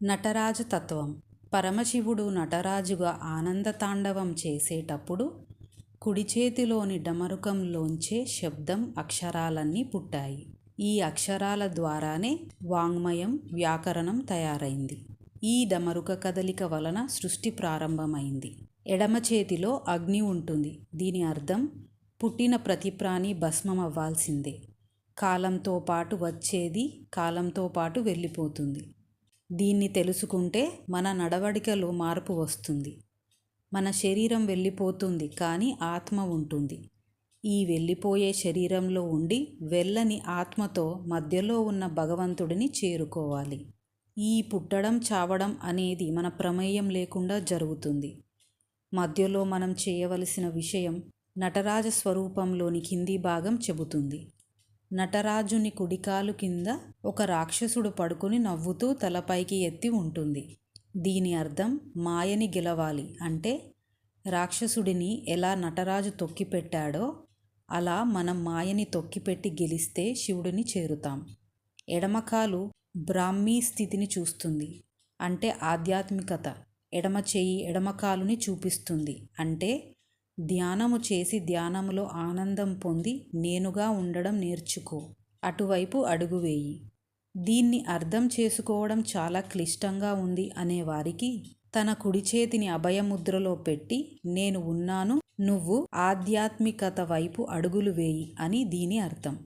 నటరాజ తత్వం. పరమశివుడు నటరాజుగా ఆనందతాండవం చేసేటప్పుడు కుడి చేతిలోని డమరుకంలోంచే శబ్దం అక్షరాలన్నీ పుట్టాయి. ఈ అక్షరాల ద్వారానే వాంగ్మయం, వ్యాకరణం తయారైంది. ఈ డమరుక కదలిక వలన సృష్టి ప్రారంభమైంది. ఎడమ చేతిలో అగ్ని ఉంటుంది. దీని అర్థం పుట్టిన ప్రతి ప్రాణి భస్మం అవ్వాల్సిందే. కాలంతో పాటు వచ్చేది, కాలంతో పాటు వెళ్ళిపోతుంది. దీన్ని తెలుసుకుంటే మన నడవడికలో మార్పు వస్తుంది. మన శరీరం వెళ్ళిపోతుంది, కానీ ఆత్మ ఉంటుంది. ఈ వెళ్ళిపోయే శరీరంలో ఉండి వెళ్ళని ఆత్మతో మధ్యలో ఉన్న భగవంతుడిని చేరుకోవాలి. ఈ పుట్టడం, చావడం అనేది మన ప్రమేయం లేకుండా జరుగుతుంది. మధ్యలో మనం చేయవలసిన విషయం నటరాజ స్వరూపంలోని కింది భాగం చెబుతుంది. నటరాజుని కుడికాలు కింద ఒక రాక్షసుడు పడుకుని నవ్వుతూ తలపైకి ఎత్తి ఉంటుంది. దీని అర్థం మాయని గెలవాలి. అంటే రాక్షసుడిని ఎలా నటరాజు తొక్కిపెట్టాడో అలా మనం మాయని తొక్కిపెట్టి గెలిస్తే శివుడిని చేరుతాం. ఎడమకాలు బ్రాహ్మీ స్థితిని చూస్తుంది, అంటే ఆధ్యాత్మికత. ఎడమ చెయ్యి ఎడమకాలుని చూపిస్తుంది, అంటే ధ్యానము చేసి ధ్యానములో ఆనందం పొంది నేనుగా ఉండడం నేర్చుకో. అటువైపు అడుగు వేయి. దీన్ని అర్థం చేసుకోవడం చాలా క్లిష్టంగా ఉంది అనేవారికి తన కుడి చేతిని అభయముద్రలో పెట్టి నేను ఉన్నాను, నువ్వు ఆధ్యాత్మికత వైపు అడుగులు వేయి అని దీని అర్థం.